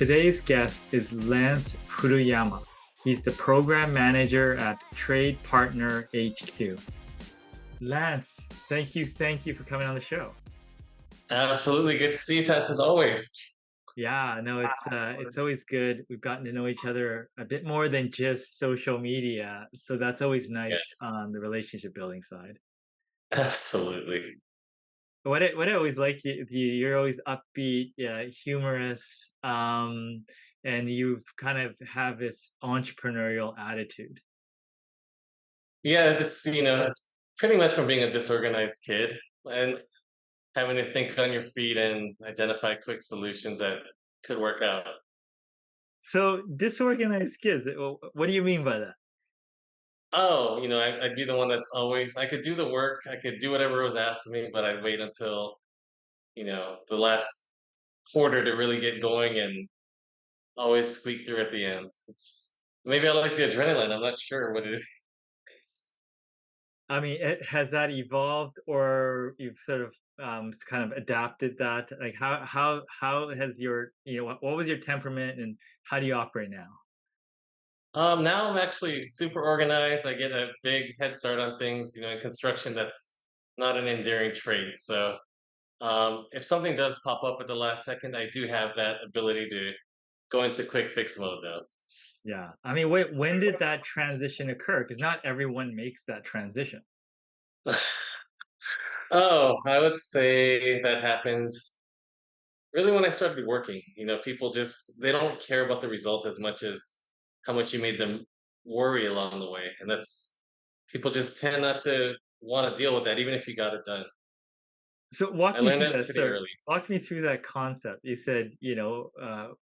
Today's guest is Lance Furuyama. He's the program manager at Trade Partner HQ. Lance, thank you for coming on the show. Absolutely. Good to see you, Tats, as always. Yeah, no, it's always good. We've gotten to know each other a bit more than just social media, so that's always nice Yes, on the relationship building side. absolutely. What I always like you're always upbeat, yeah, humorous, and you've kind of have this entrepreneurial attitude. Yeah, it's pretty much from being a disorganized kid and having to think on your feet and identify quick solutions that could work out. So disorganized kids, what do you mean by that? Oh, I'd be the one that's always, I could do the work, I could do whatever was asked of me, but I'd wait until, the last quarter to really get going and always squeak through at the end. Maybe I like the adrenaline. I'm not sure what it is. I mean, has that evolved, or you've sort of kind of adapted that? Like, how has your what was your temperament, and how do you operate now? Now I'm actually super organized. I get a big head start on things. In construction, that's not an endearing trait. So, if something does pop up at the last second, I do have that ability to go into quick fix mode, though. Yeah, I mean, when did that transition occur? Because not everyone makes that transition. Oh, I would say that happened really when I started working. People just they don't care about the result as much as how much you made them worry along the way, and that's people just tend not to want to deal with that, even if you got it done. So I walk me learned through that that. pretty So early. walk me through that concept. You said,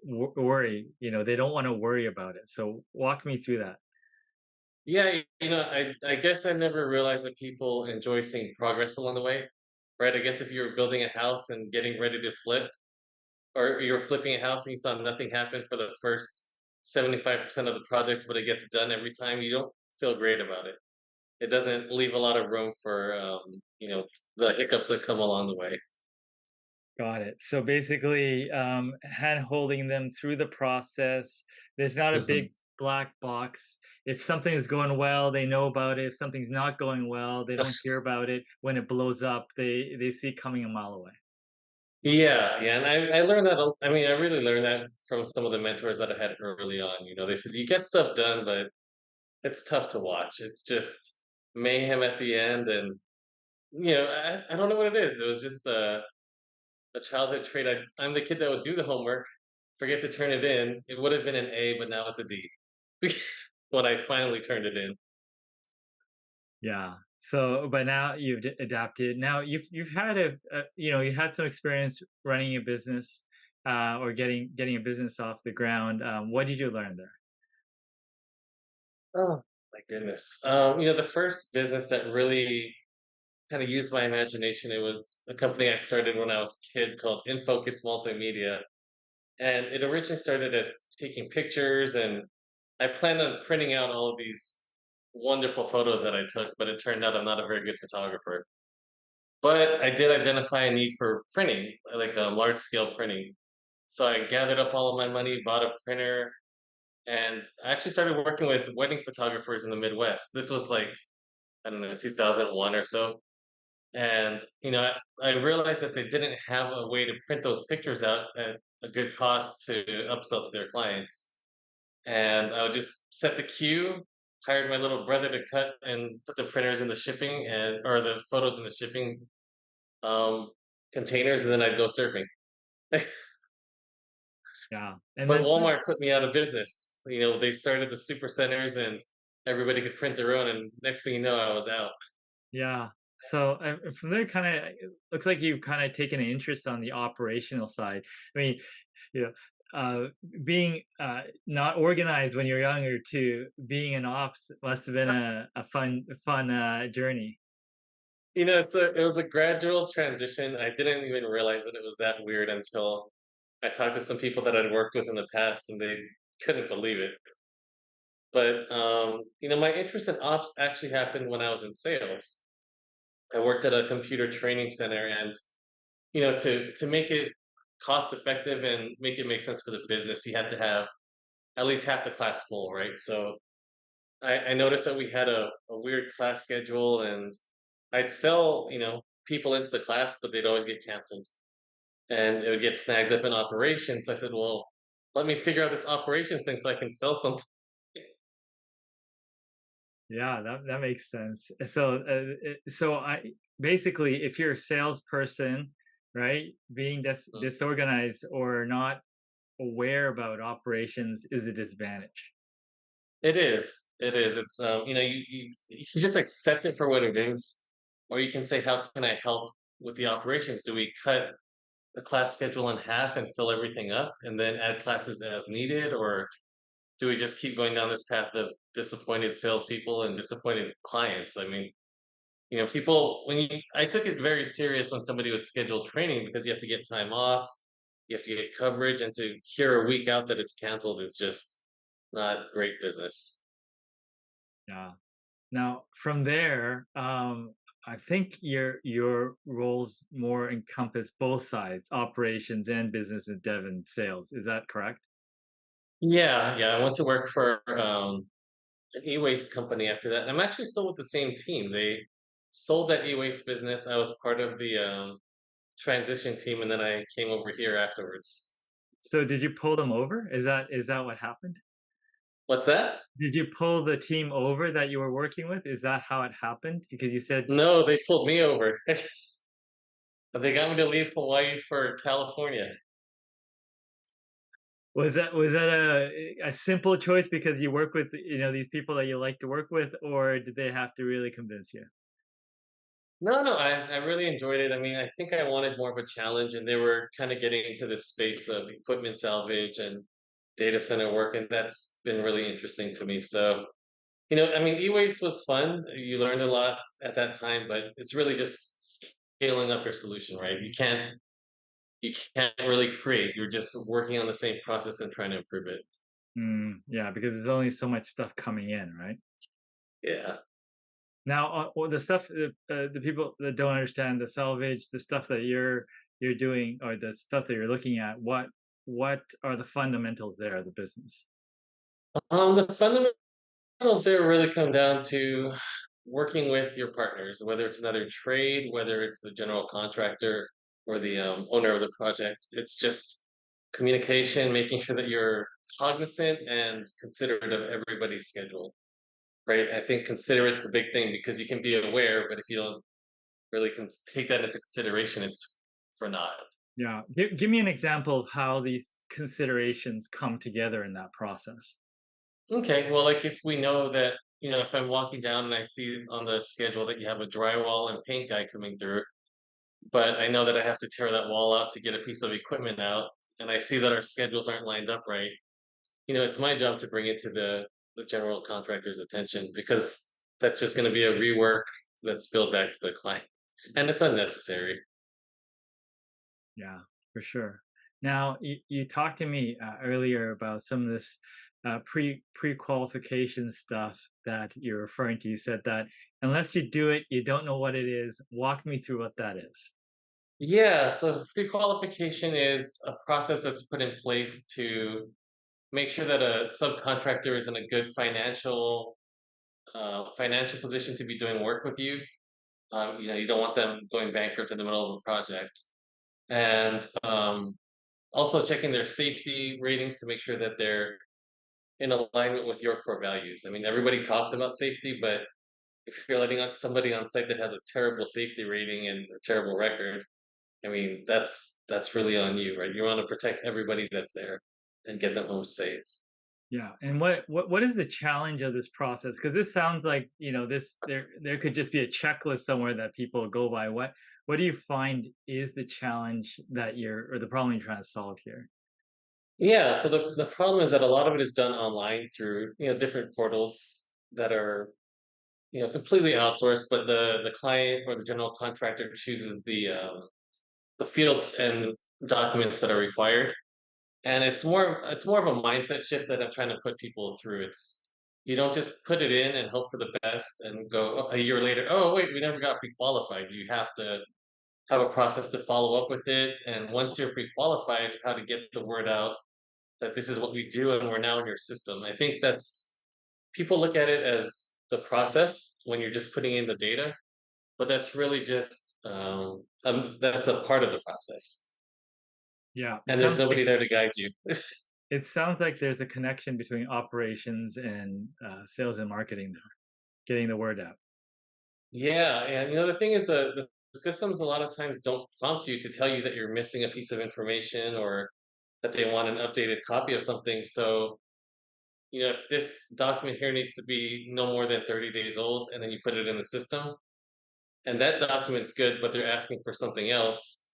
worry. They don't want to worry about it. So walk me through that. Yeah, I guess I never realized that people enjoy seeing progress along the way, right? I guess if you were building a house and getting ready to flip, or you're flipping a house and you saw nothing happen for the first 75% of the project, but it gets done every time, you don't feel great about it. It doesn't leave a lot of room for, the hiccups that come along the way. Got it. So basically, hand holding them through the process. There's not a Mhm. big black box. If something is going well, they know about it. If something's not going well, they don't hear about it. When it blows up, they see it coming a mile away. Yeah, yeah, and I learned that. I mean, I really learned that from some of the mentors that I had early on. They said you get stuff done, but it's tough to watch. It's just mayhem at the end, and I don't know what it is. It was just a childhood trait. I'm the kid that would do the homework, forget to turn it in. It would have been an A, but now it's a D when I finally turned it in. Yeah. So, but now you've adapted. Now you've had you had some experience running a business, or getting a business off the ground. What did you learn there? Oh my goodness. The first business that really kind of used my imagination. It was a company I started when I was a kid called In Focus Multimedia, and it originally started as taking pictures, and I planned on printing out all of these wonderful photos that I took, but it turned out I'm not a very good photographer. But I did identify a need for printing, like large scale printing. So I gathered up all of my money, bought a printer, and I actually started working with wedding photographers in the Midwest. This was like, I don't know, 2001 or so. And, I realized that they didn't have a way to print those pictures out at a good cost to upsell to their clients. And I would just set the queue, hired my little brother to cut and put the printers in the shipping or the photos in the shipping um, containers, and then I'd go surfing. Yeah, and But then Walmart put me out of business. They started the super centers and everybody could print their own. And next thing you know, I was out. yeah. So from there, kind of looks like you've kind of taken an interest on the operational side. I mean, you know, uh, being not organized when you're younger to being an ops must have been a fun journey. It was a gradual transition. I didn't even realize that it was that weird until I talked to some people that I'd worked with in the past, and they couldn't believe it. But my interest in ops actually happened when I was in sales. I worked at a computer training center, and to make it cost effective and make it make sense for the business, you had to have at least half the class full, right? So I noticed that we had a weird class schedule, and I'd sell, people into the class, but they'd always get canceled, and it would get snagged up in operations. So I said, well, let me figure out this operations thing so I can sell something. Yeah, that makes sense. So I basically, if you're a salesperson, right, being disorganized or not aware about operations is a disadvantage. It is. It is. It's you can just accept it for what it is, or you can say, how can I help with the operations? Do we cut the class schedule in half and fill everything up, and then add classes as needed, or do we just keep going down this path of disappointed salespeople and disappointed clients? I mean, people I took it very serious when somebody would schedule training because you have to get time off, you have to get coverage, and to hear a week out that it's canceled is just not great business. Yeah. Now, from there, I think your roles more encompass both sides, operations and business and dev and sales. Is that correct? Yeah, yeah. I went to work for an e-waste company after that. I'm actually still with the same team. They sold that e-waste business. I was part of the transition team, and then I came over here afterwards. So did you pull them over? Is that what happened? What's that? Did you pull the team over that you were working with? Is that how it happened? Because you said No, they pulled me over. They got me to leave Hawaii for California. was that a simple choice because you work with these people that you like to work with, or did they have to really convince you? No, no, I really enjoyed it. I mean, I think I wanted more of a challenge, and they were kind of getting into this space of equipment salvage and data center work, and that's been really interesting to me. So, I mean, e-waste was fun. You learned a lot at that time, but it's really just scaling up your solution, right? You can't really create. You're just working on the same process and trying to improve it. Yeah, because there's only so much stuff coming in, right? Yeah. Now, well, the people that don't understand the salvage, the stuff that you're doing, or the stuff that you're looking at, what are the fundamentals there of the business? The fundamentals there really come down to working with your partners, whether it's another trade, whether it's the general contractor or the owner of the project. It's just communication, making sure that you're cognizant and considerate of everybody's schedule, right? I think considerate's the big thing because you can be aware, but if you don't really take that into consideration, it's for naught. Yeah, give me an example of how these considerations come together in that process. Okay, well, like if we know that, if I'm walking down and I see on the schedule that you have a drywall and paint guy coming through, but I know that I have to tear that wall out to get a piece of equipment out, and I see that our schedules aren't lined up right, it's my job to bring it to the general contractor's attention because that's just going to be a rework that's billed back to the client, and it's unnecessary. Yeah, for sure. Now, you talked to me earlier about some of this pre-qualification stuff that you're referring to. You said that unless you do it, you don't know what it is. Walk me through what that is. Yeah, so pre-qualification is a process that's put in place to make sure that a subcontractor is in a good financial position to be doing work with you. You don't want them going bankrupt in the middle of a project, and also checking their safety ratings to make sure that they're in alignment with your core values. I mean, everybody talks about safety, but if you're letting out somebody on site that has a terrible safety rating and a terrible record, I mean, that's really on you, right? You want to protect everybody that's there and get them home safe. Yeah, and what is the challenge of this process? Because this sounds like this there could just be a checklist somewhere that people go by. What do you find is the challenge that or the problem you're trying to solve here? Yeah, so the problem is that a lot of it is done online through different portals that are completely outsourced, but the client or the general contractor chooses the fields and documents that are required. And it's more of a mindset shift that I'm trying to put people through. It's You don't just put it in and hope for the best and go a year later, oh wait, we never got pre-qualified. You have to have a process to follow up with it, and once you're pre-qualified, how to get the word out that this is what we do and we're now in your system. I think that's people look at it as the process when you're just putting in the data, but that's really just that's a part of the process, Yeah, and there's nobody there to guide you. it sounds like there's a connection between operations and sales and marketing there, getting the word out. Yeah, and the thing is, the systems a lot of times don't prompt you to tell you that you're missing a piece of information or that they want an updated copy of something. So, if this document here needs to be no more than 30 days old, and then you put it in the system, and that document's good, but they're asking for something else.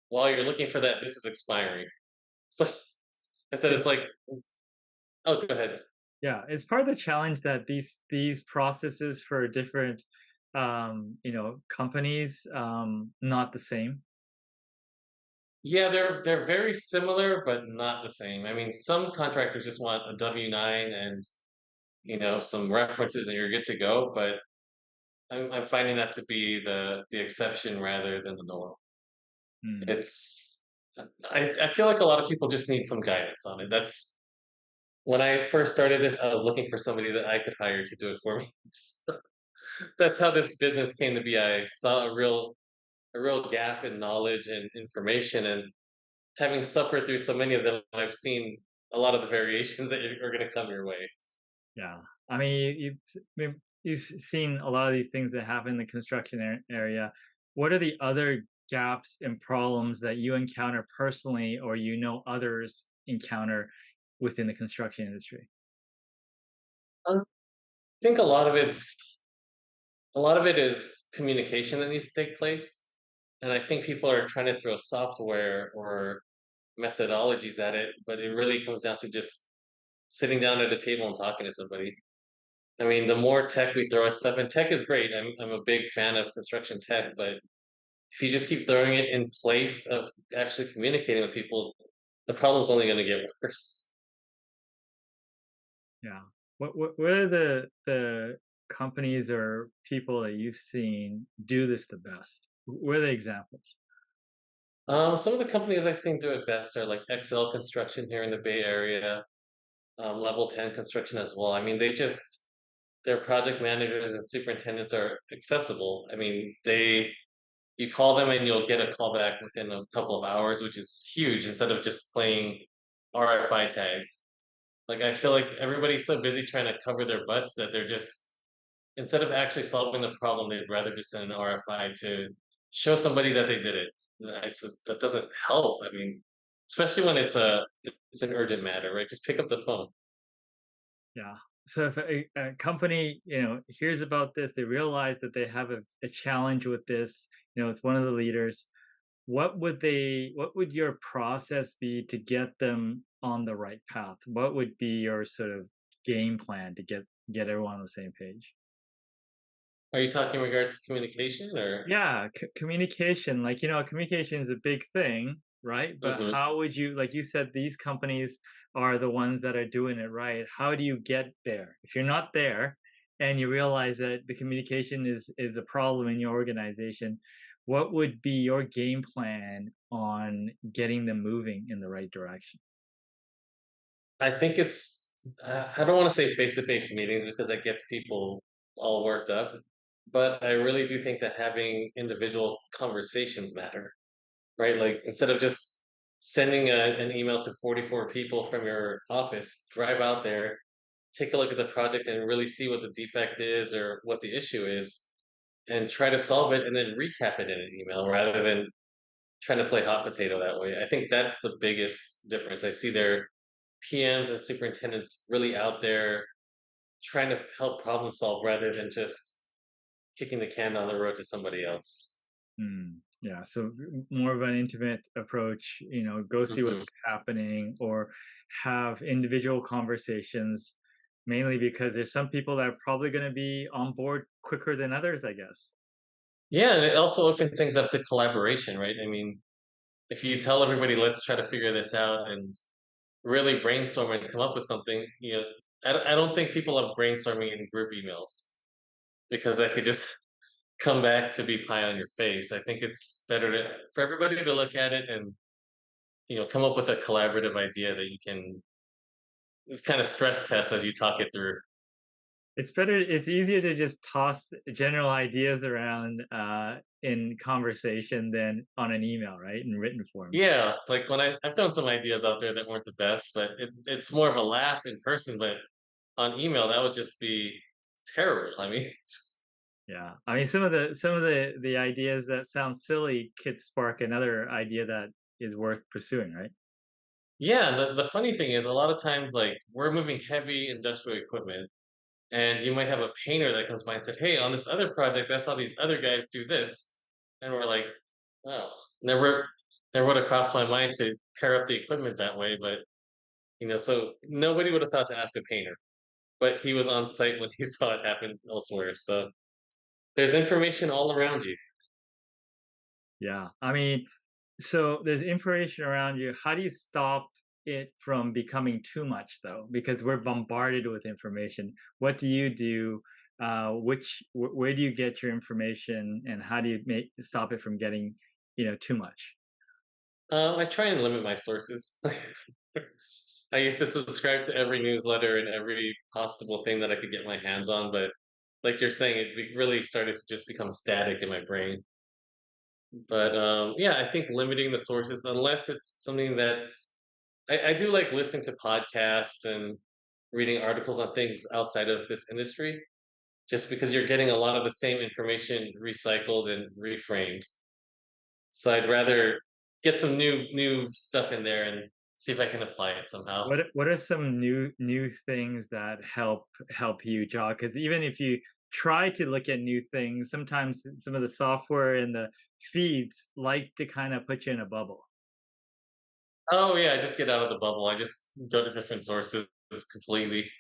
While you're looking for that, this is expiring. So I said, it's It's like, oh, go ahead. Yeah, it's part of the challenge that these processes for different companies not the same. Yeah, they're very similar, but not the same. I mean, some contractors just want a W-9 and some references, and you're good to go. But I'm finding that to be the exception rather than the norm. Mm. It's I feel like a lot of people just need some guidance on it. That's when I first started this, I was looking for somebody that I could hire to do it for me. So that's how this business came to be. I saw a real gap in knowledge and information, and having suffered through so many of them, I've seen a lot of the variations that are going to come your way. Yeah, I mean, you've seen a lot of these things that happen in the construction area. What are the other gaps and problems that you encounter personally, or others encounter within the construction industry? I think a lot of it is communication that needs to take place, and I think people are trying to throw software or methodologies at it, but it really comes down to just sitting down at a table and talking to somebody. I mean, the more tech we throw at stuff, and tech is great. I'm a big fan of construction tech, but if you just keep throwing it in place of actually communicating with people, the problem's only going to get worse. Yeah. What are the companies or people that you've seen do this the best? What are the examples? Some of the companies I've seen do it best are like XL Construction here in the Bay Area, Level 10 Construction as well. I mean, their project managers and superintendents are accessible. I mean, you call them and you'll get a call back within a couple of hours, which is huge instead of just playing RFI tag. Like, I feel like everybody's so busy trying to cover their butts that they're just, instead of actually solving the problem, they'd rather just send an RFI to show somebody that they did it. That doesn't help. I mean, especially when it's an urgent matter, right? Just pick up the phone. Yeah. So if a company, hears about this, they realize that they have a challenge with this, it's one of the leaders. What would your process be to get them on the right path? What would be your sort of game plan to get everyone on the same page? Are you talking in regards to communication or? Yeah, communication, like, communication is a big thing, right? But Mhm. how would you, like you said, these companies are the ones that are doing it right. How do you get there? If you're not there and you realize that the communication is a problem in your organization, what would be your game plan on getting them moving in the right direction? I think I don't want to say face-to-face meetings because that gets people all worked up, but I really do think that having individual conversations matter, right? Like, instead of just sending an email to 44 people from your office, drive out there, take a look at the project and really see what the defect is or what the issue is, and try to solve it and then recap it in an email rather than trying to play hot potato that way. I think that's the biggest difference. I see their PMs and superintendents really out there trying to help problem solve rather than just kicking the can down the road to somebody else. Yeah, so more of an intimate approach, go see what's Mhm. happening or have individual conversations, mainly because there's some people that are probably going to be on board quicker than others, I guess. Yeah, and it also opens things up to collaboration, right? I mean, if you tell everybody, let's try to figure this out and really brainstorm and come up with something, I don't think people love brainstorming in group emails because that could just come back to be pie on your face. I think it's better for everybody to look at it and come up with a collaborative idea that you can kind of stress test as you talk it through. It's better, it's easier to just toss general ideas around, in conversation than on an email, right? In written form. Yeah, like when I've thrown some ideas out there that weren't the best, but it's more of a laugh in person. But on email, that would just be terrible. I mean, Yeah. I mean, some of the ideas that sound silly could spark another idea that is worth pursuing, right? yeah. The funny thing is, a lot of times, like we're moving heavy industrial equipment, and you might have a painter that comes by and said, "Hey, on this other project, I saw these other guys do this," and we're like, "Oh, never would have crossed my mind to pair up the equipment that way." But so nobody would have thought to ask a painter, but he was on site when he saw it happen elsewhere. So there's information all around you. Yeah. I mean, so there's information around you. How do you stop it from becoming too much, though? Because we're bombarded with information. What do you do? Where do you get your information, and how do you make stop it from getting, too much? I try and limit my sources. I used to subscribe to every newsletter and every possible thing that I could get my hands on, but like you're saying, really started to just become static in my brain. But yeah, I think limiting the sources, unless it's something that's, I do like listening to podcasts and reading articles on things outside of this industry, just because you're getting a lot of the same information recycled and reframed. So I'd rather get some new stuff in there and see if I can apply it somehow. What are some new things that help you jog? Because even if you try to look at new things, sometimes some of the software and the feeds like to kind of put you in a bubble. Oh yeah, I just get out of the bubble. I just go to different sources completely.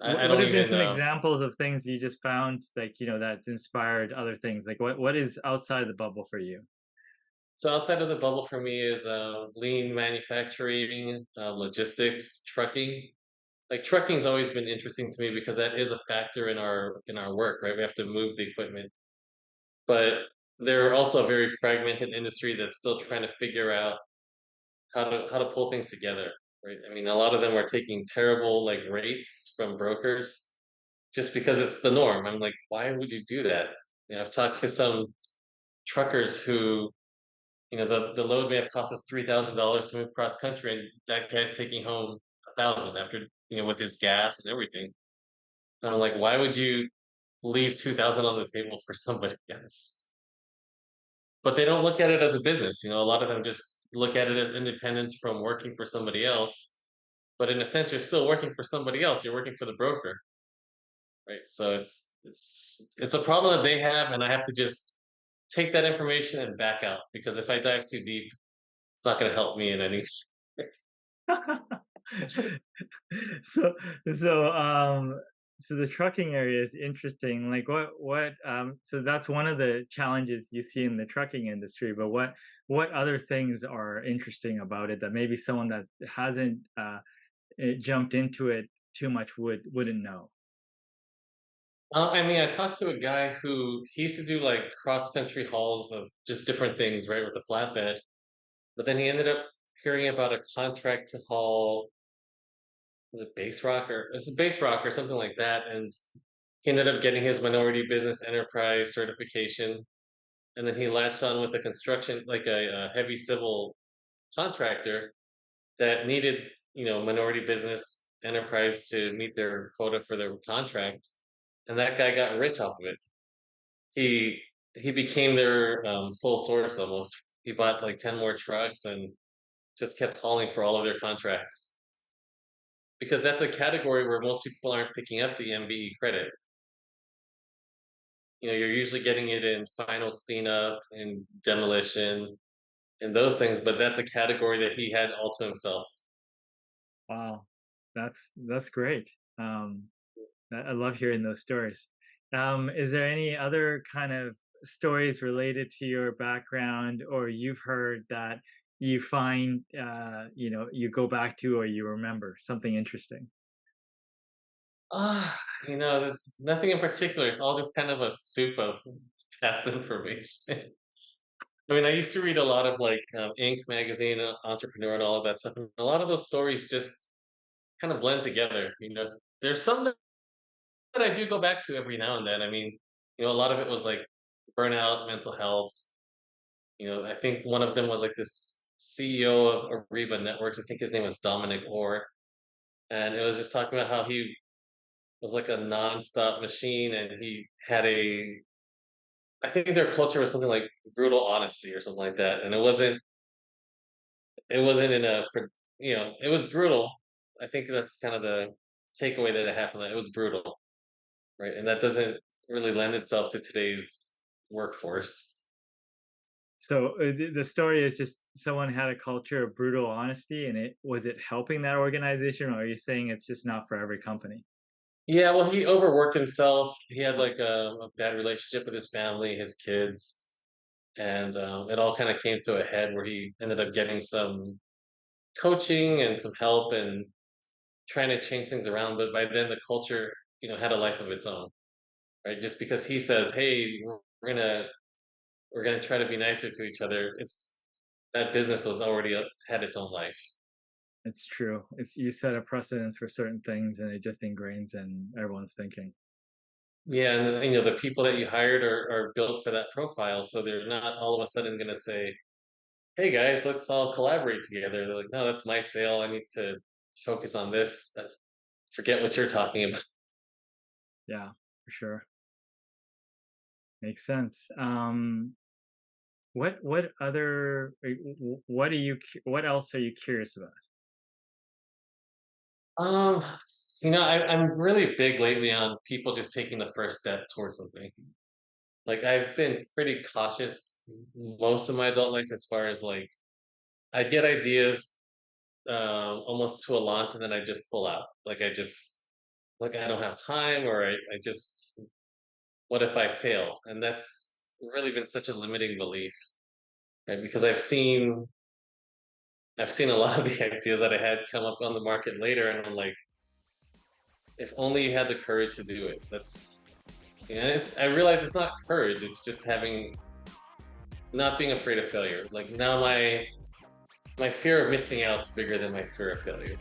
I What don't have been even. some examples of things you just found, like, that's inspired other things? Like, what is outside the bubble for you? So outside of the bubble for me is lean manufacturing, logistics, trucking. Like trucking's always been interesting to me because that is a factor in our work, right? We have to move the equipment, but they're also a very fragmented industry that's still trying to figure out how to pull things together, right? I mean, a lot of them are taking terrible like rates from brokers just because it's the norm. I'm like, why would you do that? I've talked to some truckers who, the load may have cost us $3,000 to move cross country, and that guy's taking home 1,000 after with his gas and everything. And I'm like, why would you leave 2,000 on the table for somebody else? But they don't look at it as a business. A lot of them just look at it as independence from working for somebody else. But in a sense, you're still working for somebody else. You're working for the broker, right? So it's a problem that they have, and I have to just take that information and back out because if I dive too deep, it's not going to help me in any. So so the trucking area is interesting. Like so that's one of the challenges you see in the trucking industry, but what other things are interesting about it that maybe someone that hasn't jumped into it too much wouldn't know? I mean, I talked to a guy who he used to do like cross country hauls of just different things, right, with the flatbed. But then he ended up hearing about a contract to haul, was it base rock or it's a base rock or something like that, and he ended up getting his minority business enterprise certification, and then he latched on with a construction, like a heavy civil contractor that needed, minority business enterprise to meet their quota for their contract, and that guy got rich off of it. He became their sole source almost. He bought like 10 more trucks and just kept hauling for all of their contracts because that's a category where most people aren't picking up the MBE credit. You're usually getting it in final cleanup and demolition and those things, but that's a category that he had all to himself. Wow, that's great. I love hearing those stories. Is there any other kind of stories related to your background, or you've heard that you find, you go back to, or you remember something interesting? Ah, there's nothing in particular. It's all just kind of a soup of past information. I mean, I used to read a lot of like Inc. magazine, Entrepreneur, and all of that stuff. And a lot of those stories just kind of blend together. There's some that I do go back to every now and then. I mean, a lot of it was like burnout, mental health. I think one of them was like this CEO of Ariba Networks. I think his name was Dominic Orr, and it was just talking about how he was like a nonstop machine, and he had a. I think their culture was something like brutal honesty or something like that, and it wasn't. It wasn't in a. It was brutal. I think that's kind of the takeaway that I have from that. It was brutal, right? And that doesn't really lend itself to today's workforce. So the story is just someone had a culture of brutal honesty, and it helping that organization, or are you saying it's just not for every company? Yeah, well, he overworked himself. He had like a bad relationship with his family, his kids, and it all kind of came to a head where he ended up getting some coaching and some help and trying to change things around. But by then, the culture, had a life of its own, right? Just because he says, "Hey, we're gonna we're gonna try to be nicer to each other," it's that business was already had its own life. It's true. It's you set a precedence for certain things, and it just ingrains in everyone's thinking. Yeah, and then, the people that you hired are built for that profile, so they're not all of a sudden going to say, "Hey guys, let's all collaborate together." They're like, "No, that's my sale. I need to focus on this. Forget what you're talking about." Yeah, for sure. Makes sense. What other what are what else are you curious about? Um, I'm really big lately on people just taking the first step towards something. Like I've been pretty cautious most of my adult life as far as like I get ideas almost to a launch and then I just pull out. Like I don't have time or I just what if I fail? And that's really been such a limiting belief, right? Because I've seen a lot of the ideas that I had come up on the market later, and I'm like, if only you had the courage to do it. I realize it's not courage; it's just having not being afraid of failure. Like now, my fear of missing out is bigger than my fear of failure.